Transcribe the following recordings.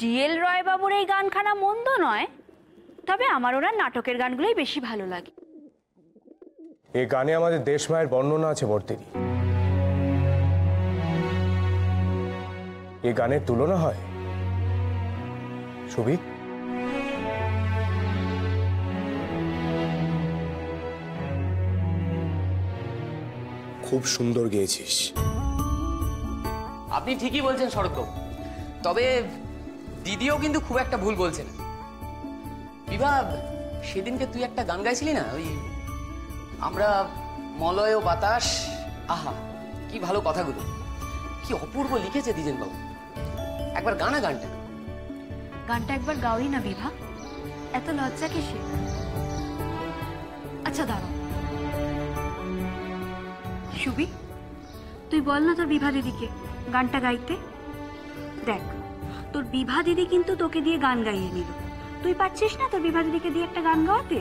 DL রয় বাবুর এই গানখানা মন্দ নয়, তবে আমার ওনার নাটকের গানগুলোই বেশি ভালো লাগে। এই গানে আমাদের দেশ মায়ের বর্ণনা আছে বর্তিনী। এই গানের তুলনা হয় সুবিক? খুব সুন্দর গেয়েছিস। আপনি ঠিকই বলছেন শরৎ, তবে দিদিও কিন্তু খুব একটা ভুল বলছেন। বিভা, সেদিনকে তুই একটা গান গাইছিলি না, ওই আমরা মলয় ও বাতাস, আহা কি ভালো কথাগুলো, কি অপূর্ব লিখেছে দ্বিজেন বাবু। একবার গানা গানটা গানটা একবার গাওই না বিভা, এত লজ্জা কিসে? আচ্ছা দাঁড়াও সুবি, তুই বল না তোর বিভা দিদিকে গানটা গাইতে। দেখ, তোর বিভা দিদি কিন্তু তোকে দিয়ে গান গাইয়ে নিল, তুই পাচ্ছিস না তোর বিভা দিদিকে দিয়ে একটা গান গাওয়াতে?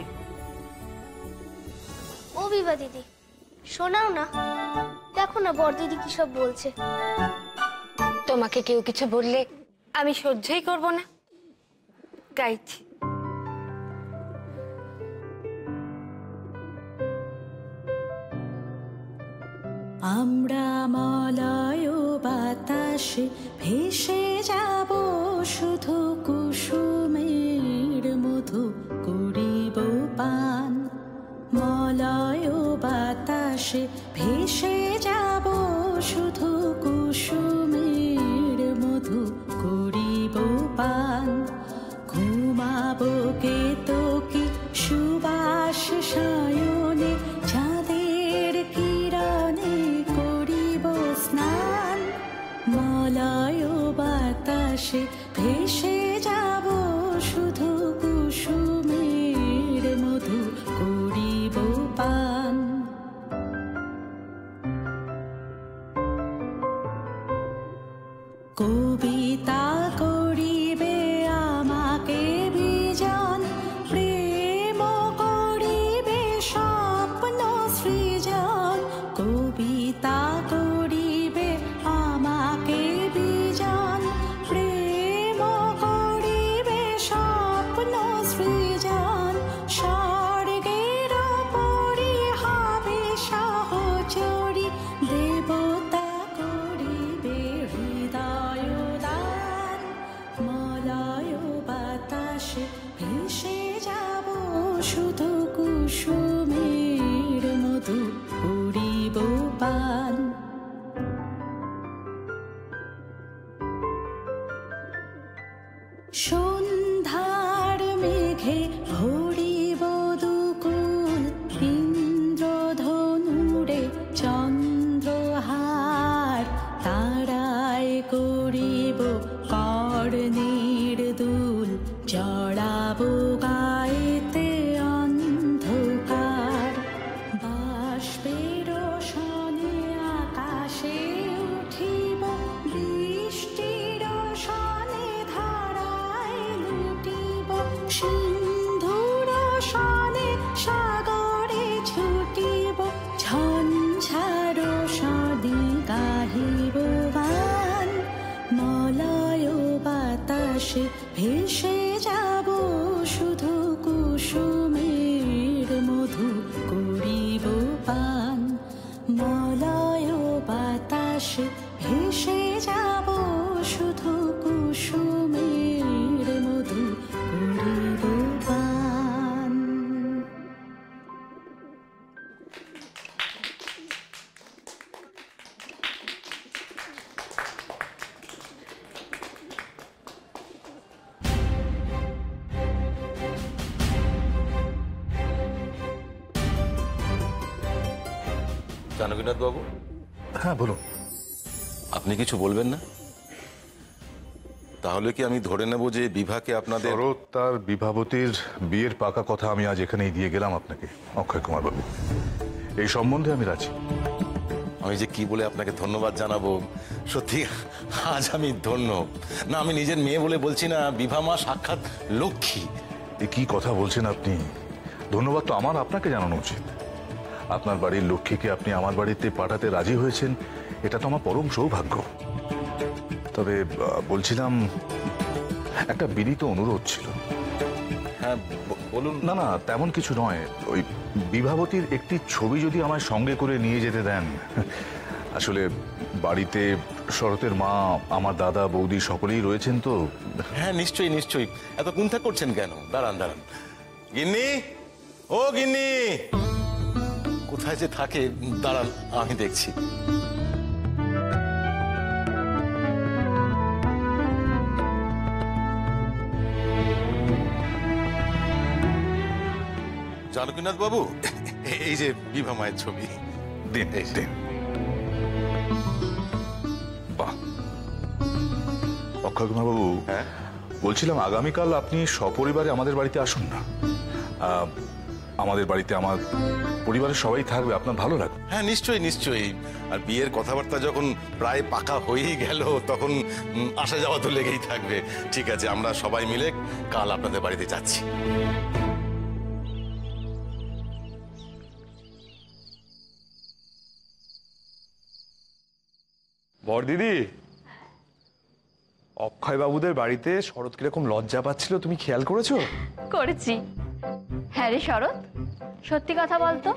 ও বিভা দিদি, শোনাও না, দেখো না বড়দিদি কি সব বলছে। তোমাকে কেউ কিছু বললে আমি সহ্যই করব না, গাইছি। আমরা মলয় বাতাসে ভেসে যাব, শুধু কুসুমের মধু করিব পান। মলয় বাতাসে ভেসে যাব, শুধু কুসুমের মধু করিব পান। ঘুমাবো কে তো কি সুবাস সায়নে, চাঁদের কিরণে করিব স্নান। মলয় বাতাসে ভেসে যাব, শুধু কুসুমের মধু করিব পান। কবিতা করিবে আমাকে বিজন, প্রেম করিবে স্বপ্ন সৃজন। কবিতা করিবে আমাকে বিজন, প্রেম করিবে স্বপ্ন সৃজন। স্বর্গের পরি হবে সহচরী, দেবতা করিবে হৃদয় দান। মলয় বাতাসে ভেসে যাব, শুধু কুসুমের মধু করিব পান। সন্ধ্যার মেঘে ভরিব দুকুল, ইন্দ্রধনুরে চন্দ্রহার। তারায় করিব কর্ণের দুল, জড়াবো গায়েতে অন্ধকার। বাষ্পের সনে আকাশে উঠিব, বৃষ্টির সনে ধারায় লুটিব। সিন্ধুর সনে সাগরে ছুটিব, ঝঞ্ঝার সনে গাহিব গান। মলয় বাতাসে ভেসে যাব, শুধু কুসুমের মধু করিব পান। মলয় বাতাসে ভেসে যাব, শুধু কুসুমের মধু করিব পান। জানকীনাথ বাবু, হ্যাঁ বলুন। আপনি কিছু বলবেন না? তাহলে কি আমি ধরে নেব যে বিভাকে আপনাদের শরৎ তার বিভাবতীর বিয়ের পাকা কথা আমি আজ এখানেই দিয়ে গেলাম আপনাকে অক্ষয় কুমার বাবু। এই সম্বন্ধে আমি রাজি। আমি যে কি বলে আপনাকে ধন্যবাদ জানাবো, সত্যি আজ আমি ধন্য। না, আমি নিজের মেয়ে বলে বলছি না, বিভা মা সাক্ষাৎ লক্ষ্মী। এ কি কথা বলছেন আপনি? ধন্যবাদ তো আমার আপনাকে জানানো উচিত। আপনার বাড়ির লক্ষ্মীকে আপনি আমার বাড়িতে পাঠাতে রাজি হয়েছেন, এটা তো আমার পরম সৌভাগ্য। তবে বলছিলাম একটা বিনীত অনুরোধ ছিল। হ্যাঁ বলুন। না না, তেমন কিছু নয়। ওই বিভাবতীর একটি ছবি যদি আমায় সঙ্গে করে নিয়ে যেতে দেন। আসলে বাড়িতে শরতের মা, আমার দাদা, বৌদি সকলেই রয়েছেন তো। হ্যাঁ নিশ্চয়ই নিশ্চয়ই, এত কুণ্ঠা করছেন কেন? দাঁড়ান দাঁড়ান। গিন্নি, ও গিন্নি, কোথায় যে থাকে, দাঁড়ান আমি দেখছি। জানকীনাথ বাবু, এই যে বিভা মায়ের ছবি। দিন দিন। বাহ, অক্ষয় কুমার বাবু, হ্যাঁ বলছিলাম আগামীকাল আপনি সপরিবারে আমাদের বাড়িতে আসুন না। আমাদের বাড়িতে আমার পরিবারের সবাই থাকবে, আপনার ভালো লাগবে। হ্যাঁ নিশ্চয়ই নিশ্চয়ই। আর বিয়ের কথাবার্তা যখন প্রায় পাকা হয়েই গেল, তখন আসা যাওয়া তো লেগেই থাকবে। ঠিক আছে, আমরা সবাই মিলে কাল আপনাদের বাড়িতে যাচ্ছি। বড়দিদি, অক্ষয় বাবুদের বাড়িতে শরৎ কিরকম লজ্জা পাচ্ছিল তুমি খেয়াল করেছো? করেছি। হ্যাঁ রে শরৎ, সত্যি কথা বলতো,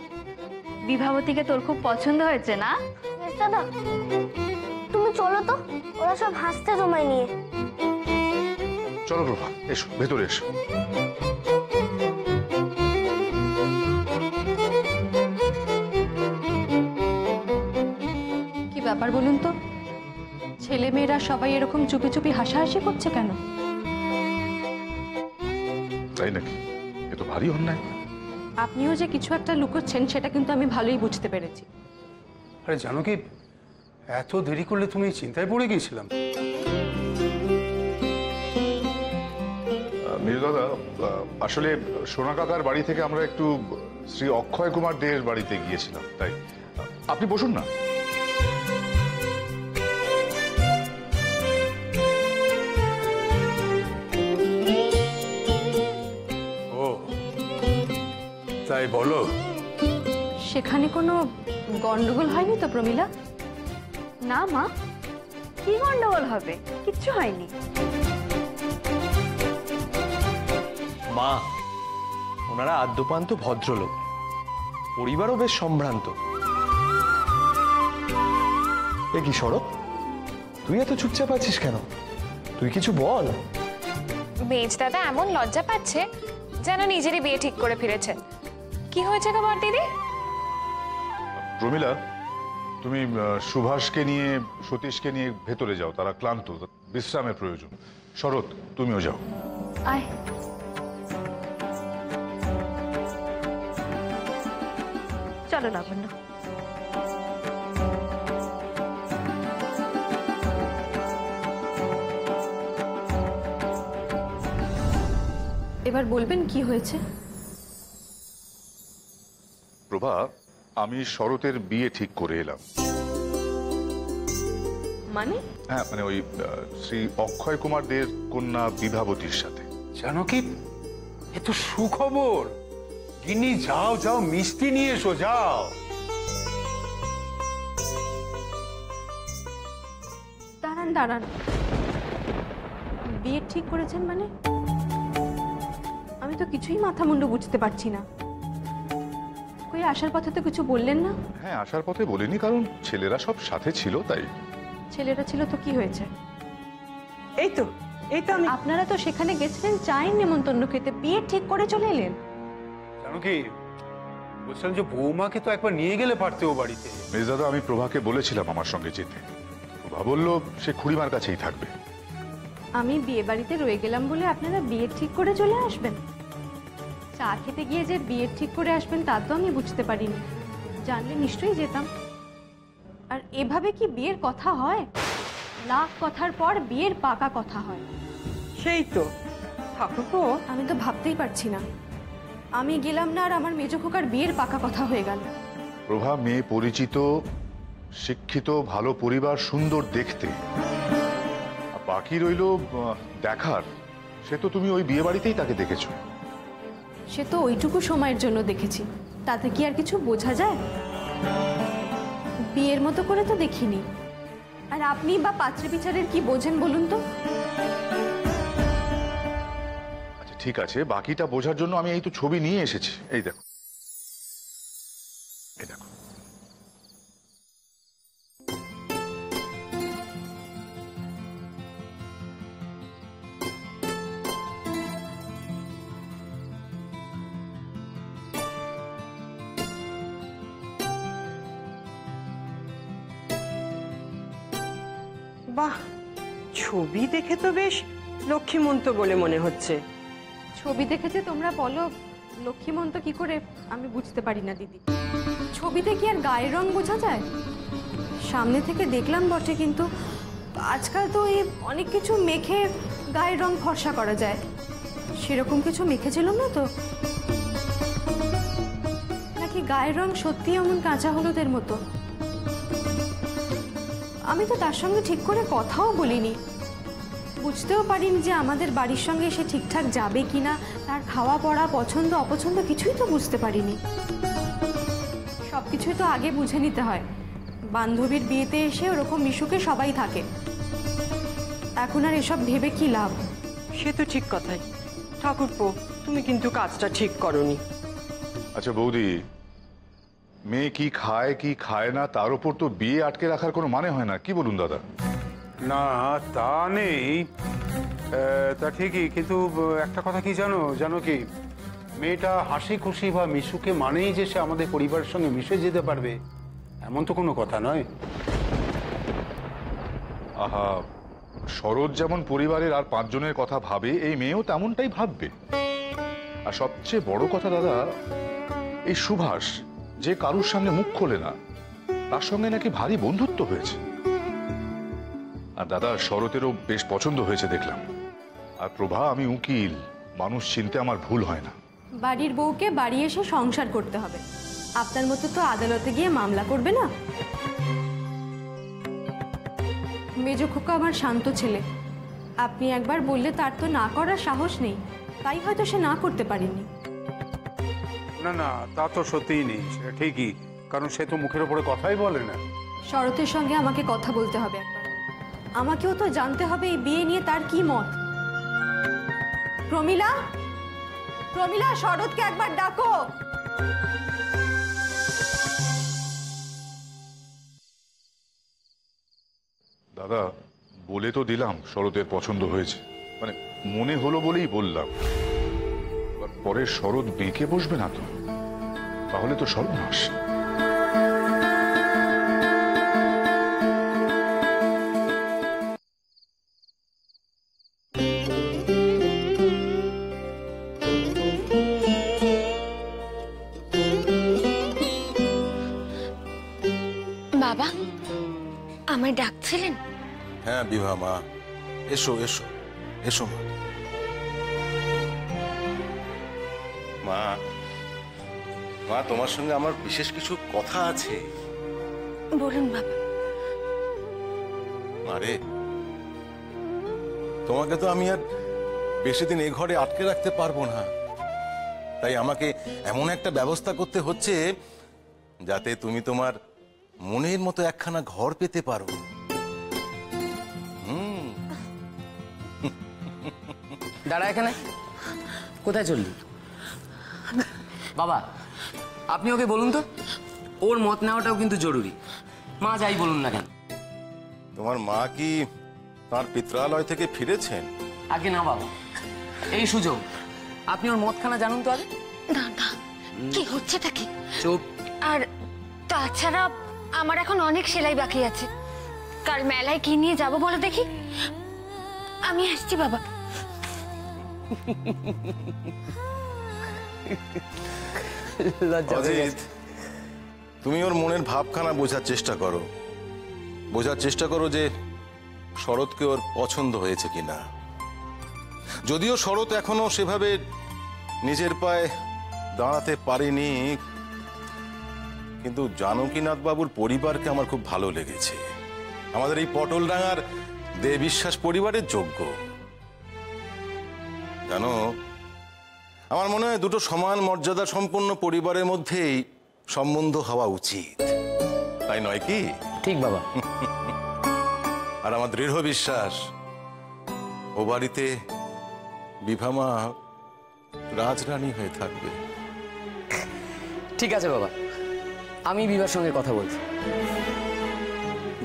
বিভাবতীকে তোর খুব পছন্দ হয়েছে না? দাদা তুমি চলো তো, ওরা সব হাসতে তোমায় নিয়ে। চলো প্রভা, এসো ভেতরে এসো। কি ব্যাপার বলুন তো, ছেলে মেয়েরা সবাই এরকম চুপি চুপি হাসাহাসি করছে কেন? তাই নাকি? এ তো ভারী অন্যায়। আপনিও যে কিছু একটা লুকোচ্ছেন সেটা কিন্তু আমি ভালোই বুঝতে পেরেছি। আরে জানো কি, এত দেরি করলে তুমি চিন্তায় পড়ে গিয়েছিলাম। মিরু দাদা, আসলে সোনা কাকার বাড়ি থেকে আমরা একটু শ্রী অক্ষয় কুমার দের বাড়িতে গিয়েছিলাম, তাই। আপনি বসুন না। ও তাই বলো? সেখানে কোনো গন্ডগোল হয়নি তো প্রমীলা? না মা, কি গন্ডগোল হবে? কিচ্ছু হয়নি। মা, ওনারা আদ্যপান্ত ভদ্রলোক, পরিবারও বেশ সম্ভ্রান্ত। এ কি শরৎ, তুই এত চুপচাপ আছিস কেন? তুই কিছু বল। মেজ দাদা এমন লজ্জা পাচ্ছে যেন নিজেরই বিয়ে ঠিক করে ফিরেছে। কি হয়েছে গো বড়দিদি? প্রমীলা, তুমি সুভাষকে নিয়ে, সতীশকে নিয়ে ভেতরে যাও, তারা ক্লান্ত, বিশ্রামের প্রয়োজন। শরৎ, তুমিও যাও। আয়। চলো লাবণ্য। এবার বলবেন কি হয়েছে? প্রভা, আমি শরতের বিয়ে ঠিক করে এলাম। মানে? হ্যাঁ, মানে ওই শ্রী অক্ষয় কুমার দের কন্যা বিভাবতীর সাথে। জানো কি, এ তো সুখবর। গিন্নি যাও যাও, মিষ্টি নিয়ে এসো, যাও। দাঁড়ান দাঁড়ান, বিয়ে ঠিক করেছেন মানে? আমি তো কিছুই মাথা মুন্ডু বুঝতে পারছি না। কই আসার পথে তো কিছু বললেন না? হ্যাঁ, আসার পথে বলিনি, কারণ ছেলেরা সব সাথে ছিল, তাই। ছেলেরা ছিল তো কি হয়েছে? এই তো আপনারা তো সেখানে গেছিলেন চায়ের নেমন্তন্ন খেতে, বিয়ে ঠিক করে চলে এলেন। জানো কি, বলছিলাম যে বৌমাকে তো একবার নিয়ে গেলে পারতে ও বাড়িতে। মেজদাদা, আমি প্রভাকে বলেছিলাম আমার সঙ্গে যেতে। প্রভা বলল সে খুড়িমার কাছেই থাকবে। আমি বিয়ে বাড়িতে রয়ে গেলাম বলে আপনারা বিয়ে ঠিক করে চলে আসবেন? চা খেতে গিয়ে যে বিয়ে ঠিক করে আসবেন তা তো আমি বুঝতে পারিনি। জানলে নিশ্চয়ই যেতাম। আর এভাবে কি বিয়ের কথা হয়? লাখ কথার পর বিয়ের পাকা কথা হয়। সেই তো ঠাকুরপো, আমি তো ভাবতেই পারছি না। আমি গেলাম না আর আমার মেজো খোকার বিয়ের পাকা কথা হয়ে গেল। প্রভা মেয়ে পরিচিত, শিক্ষিত, ভালো পরিবার, সুন্দর দেখতে। আর বাকি রইল দেখার। সে তো তুমি ওই বিয়ে বাড়িতেই তাকে দেখেছো। সে তো ওইটুকু সময়ের জন্য দেখেছি, তাতে কি আর কিছু বোঝা যায়? বিয়ের মতো করে তো দেখিনি। আর আপনি বা পাত্রে বিচারের কি বোঝেন বলুন তো? ঠিক আছে, বাকিটা বোঝার জন্য আমি এই তো ছবি নিয়ে এসেছি। এই দেখো, এই দেখো। বাহ, ছবি দেখে তো বেশ লক্ষ্মীমন্ত বলে মনে হচ্ছে। ছবি দেখেছে তোমরা বলো, লক্ষ্মীমন্ত কি করে আমি বুঝতে পারি না দিদি। ছবিতে কি আর গায়ের রং বোঝা যায়? সামনে থেকে দেখলাম বটে, কিন্তু আজকাল তো এই অনেক কিছু মেখে গায়ের রং ফর্সা করা যায়। সেরকম কিছু মেখেছিলাম না তো? নাকি গায়ের রং সত্যি এমন কাঁচা হলুদের মতো? আমি তো তার সঙ্গে ঠিক করে কথাও বলিনি, বুঝতেও পারিনি যে আমাদের বাড়ির সঙ্গে সে ঠিকঠাক যাবে কিনা, তার খাওয়া পড়া পছন্দ অপছন্দ কিছুই তো বুঝতে পারিনি। সব কিছুই তো আগে বুঝে নিতে হয়। বান্ধবীর বিয়েতে এসে ওরকম মিশুকে সবাই থাকে, এখন আর এসব ভেবে কি লাভ? সে তো ঠিক কথাই। ঠাকুরপো, তুমি কিন্তু কাজটা ঠিক করনি। আচ্ছা বৌদি, মেয়ে কি খায় কি খায় না তার উপর তো বিয়ে আটকে রাখার কোনো মানে হয় না, কি বলুন দাদা? না, তা নেই, তা ঠিকই, কিন্তু একটা কথা কি জানো কি, মেয়েটা হাসি খুশি বা মিশুকে মানেই যে সে আমাদের পরিবারের সঙ্গে মিশে যেতে পারবে এমন তো কোনো কথা নয়। আহা, শরৎ যেমন পরিবারের আর 5 জনের কথা ভাবে, এই মেয়েও তেমনটাই ভাববে। আর সবচেয়ে বড় কথা দাদা, এই সুভাষ যে কারুর সামনে মুখ খোলে না, তার সঙ্গে নাকি ভারী বন্ধুত্ব হয়েছে। আর দাদা, শরতেরও বেশ পছন্দ হয়েছে দেখলাম। আর প্রভা, আমি উকিল, মানুষ চিনতে আমার ভুল হয় না। বাড়ির বউকে বাড়ি এসে সংসার করতে হবে, আপনার মতো তো আদালতে গিয়ে মামলা করবে না। মেজ খোকা আমার শান্ত ছেলে, আপনি একবার বললে তার তো না করার সাহস নেই, তাই হয়তো সে না করতে পারেনি। না না, তা তো সত্যিই নেই, সেটা ঠিকই, কারণ সে তো মুখের ওপরে কথাই বলে না। শরতের সঙ্গে আমাকে কথা বলতে হবে একবার, আমাকেও তো জানতে হবে এই বিয়ে নিয়ে তার কি মত। প্রমিলা, প্রমিলা, শরৎকে একবার ডাকো। দাদা, বলে তো দিলাম শরতের পছন্দ হয়েছে, মানে মনে হলো বলেই বললাম। পরে শরৎ বেঁকে বসবে না তো, তাহলে তো সর্বনাশ। বাবা, আমায় ডাকছিলেন? হ্যাঁ বিভা মা, এসো এসো এসো মা। মা, মা, তোমার সঙ্গে আমার বিশেষ কিছু কথা আছে। বলুন বাবা। আরে, তোমাকে তো আমি আর বেশি দিন এই ঘরে আটকে রাখতে পারবো না, তাই আমাকে এমন একটা ব্যবস্থা করতে হচ্ছে যাতে তুমি তোমার মনের মতো একখানা ঘর পেতে পারো। দাঁড়া এখানে, কোথায় চললি? বাবা, আপনি ওকে বলুন তো, ওর মত নেওয়াটাও কিন্তু জরুরি, মা যাই বলুন না কেন। তোমার মা কি তার পিত্রালয় থেকে ফিরেছেন? আগে না বাবা, এই সুযোগ, আপনি ওর মতখানা জানুন তো আগে। না না, কি হচ্ছে তাকে? চুপ। আর তাছাড়া আমার এখন অনেক সেলাই বাকি আছে, কাল মেলায় কি নিয়ে যাব বলো দেখি। আমি আসছি বাবা। অজিত, তুমি ওর মনের ভাবখানা বোঝার চেষ্টা করো, যে শরৎকে ওর পছন্দ হয়েছে কিনা। যদিও শরৎ এখনো সেভাবে নিজের পায়ে দাঁড়াতে পারেনি, কিন্তু জানকীনাথ বাবুর পরিবারকে আমার খুব ভালো লেগেছে। আমাদের এই পটলডাঙ্গার দে বিশ্বাস পরিবারের যোগ্য। জানো, আমার মনে হয় দুটো সমান মর্যাদা সম্পন্ন পরিবারের মধ্যেই সম্বন্ধ হওয়া উচিত, তাই নয় কি? ঠিক বাবা। আর আমার দৃঢ় বিশ্বাস ও বাড়িতে বিভা মা রাজরানী হয়ে থাকবে। ঠিক আছে বাবা, আমি বিভার সঙ্গে কথা বলছি।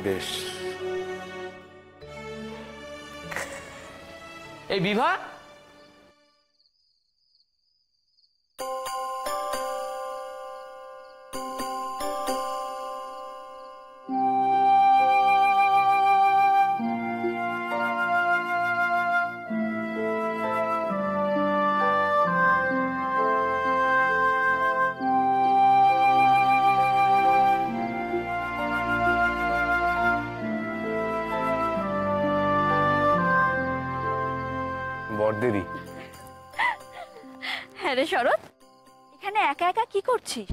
বেশ। এই বিভা, বড়দিদি। হ্যাঁ রে শরৎ, এখানে একা একা কি করছিস?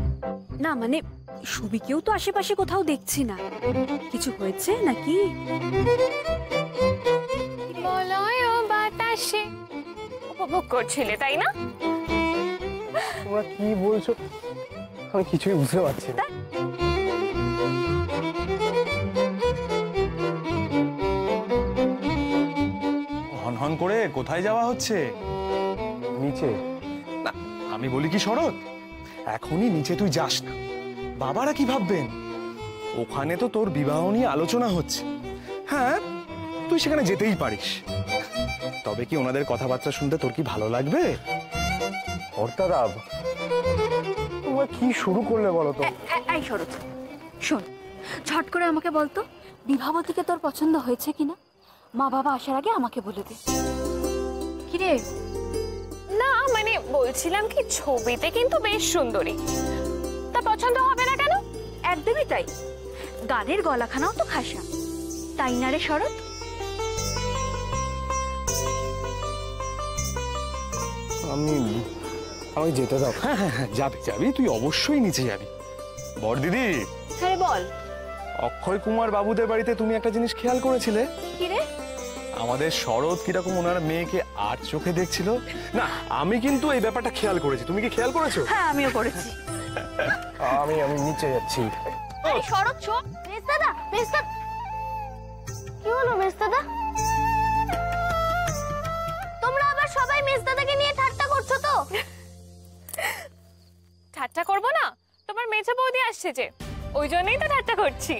না মানে সুবিকেও তো আশেপাশে কোথাও দেখছি না, কিছু হয়েছে নাকি? মলয় বাতাসে উপভোগ করছিলে তাই না? তোমরা কি বলছো আমি কিছুই বুঝতে পারছি না। হন করে কোথায় যাওয়া হচ্ছে? নিচে। না আমি বলি কি শরৎ, এখনই নিচে তুই যাস না, বাবারা কি ভাববেন? ওখানে তো তোর বিবাহ নিয়ে আলোচনা হচ্ছে। হ্যাঁ তুই সেখানে যেতেই পারিস, তবে কি ওনাদের কথাবার্তা শুনতে তোর কি ভালো লাগবে? অর্তারাব, তোমরা কি শুরু করলে বলো তো? এই শরৎ শোন, ঝট করে আমাকে বলতো বিভাবতীকে তোর পছন্দ হয়েছে কিনা, মা বাবা আসার আগে আমাকে বলে দে। কিরে? না মানে বলছিলাম কি, ছবিতে কিন্তু বেশ সুন্দরী, তা পছন্দ হবে না কেন? একদমই তাই, গানের গলাখানাও তো খাসা, তাই না রে শরৎ? আমি যেতে দাও। হ্যাঁ হ্যাঁ হ্যাঁ যাবি যাবি, তুই অবশ্যই নিচে যাবি। বড়দিদি, হ্যাঁ বল। অক্ষয় কুমার বাবুদের বাড়িতে তুমি একটা জিনিস খেয়াল করেছিলে? কি রে? আমাদের শরৎ কিরকম ওনার মেয়েকে আর চোখে দেখছিল না? আমি কিন্তু এই ব্যাপারটা খেয়াল করেছি, তুমি কি খেয়াল করেছো? হ্যাঁ আমিও করেছি। আমি নিচে যাচ্ছি। শরৎ শোন, মেজদাদা, মেজদাদা, কি হলো মেজদাদা? তোমরা আবার সবাই মেজদাদাকে নিয়ে ঠাট্টা করছো তো? ঠাট্টা করবো না? তোমার মেজো বৌদি আসছে যে, ওই জন্যই তো ঠাট্টা করছি।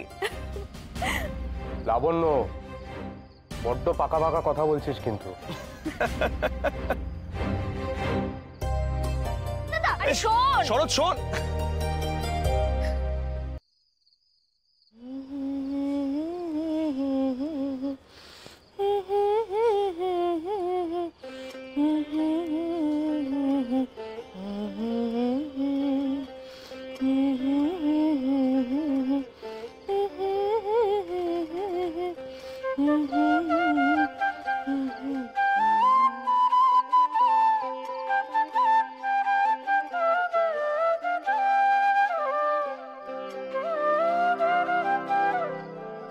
লাবণ্য, বড্ড পাকা পাকা কথা বলছিস কিন্তু। আরে শোন শরৎ শোন,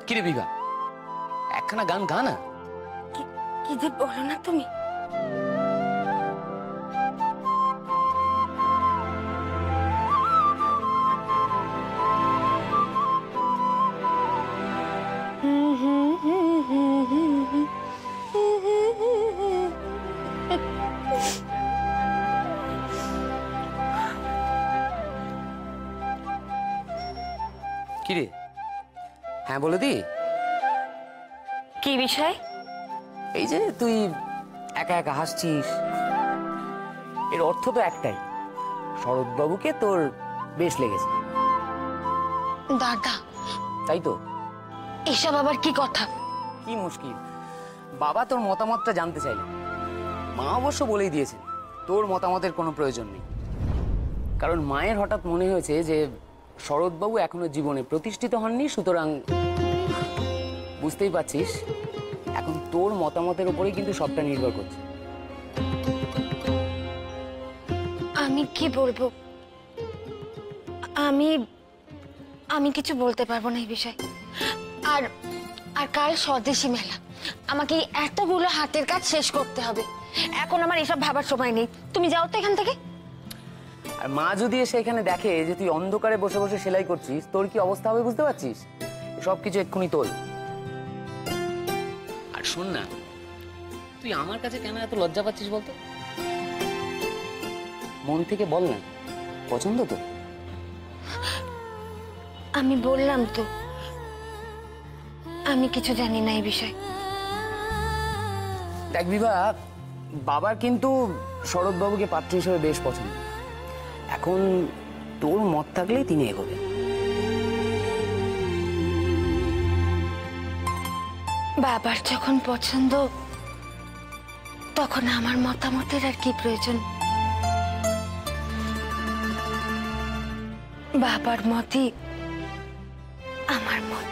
কিরে বিভা, একখানা গান গা না। কি যে বলো না তুমি। কিরে? হ্যাঁ বলে দি। কি বিষয়? এই যে তুই একা একা হাসছিস, এর অর্থ তো একটাই, শরৎবাবুকে তোর বেশ লেগেছে। দাদা, তাই তো? এসব আবার কি কথা? কি মুশকিল, বাবা তোর মতামতটা জানতে চাইলেন। মা অবশ্য বলেই দিয়েছেন তোর মতামতের কোনো প্রয়োজন নেই, কারণ মায়ের হঠাৎ মনে হয়েছে যে শরৎবাবু এখনো জীবনে প্রতিষ্ঠিত হননি, সুতরাং বুঝতেই পারছিস এখন তোর মতামতের উপরেই কিন্তু সবটা নির্ভর করছে। আমি কি বলবো, আমি কিছু বলতে পারবো না এই বিষয়ে। আর আর কাল স্বদেশী মেলা, আমাকে এতগুলো হাতের কাজ শেষ করতে হবে, এখন আমার এসব ভাবার সময় নেই। তুমি যাও তো এখান থেকে। আর মা যদি এসে এখানে দেখে যে তুই অন্ধকারে বসে বসে সেলাই করছিস, তোর কি অবস্থা হবে বুঝতে পারছিস? সবকিছু এক্ষুনি তোল। আর শোন না, তুই আমার কাছে কেন এত লজ্জা পাচ্ছিস বলতো? মন থেকে বল না, পছন্দ তো? আমি বললাম তো আমি কিছু জানি না এই বিষয়। দেখ বিভা, বাবার কিন্তু শরৎবাবুকে পাত্র হিসেবে বেশ পছন্দ। এখন তোর মত থাকলেই তিনি এগোবেন। বাবার যখন পছন্দ তখন আমার মতামতের আর কি প্রয়োজন? বাবার মতই আমার মত।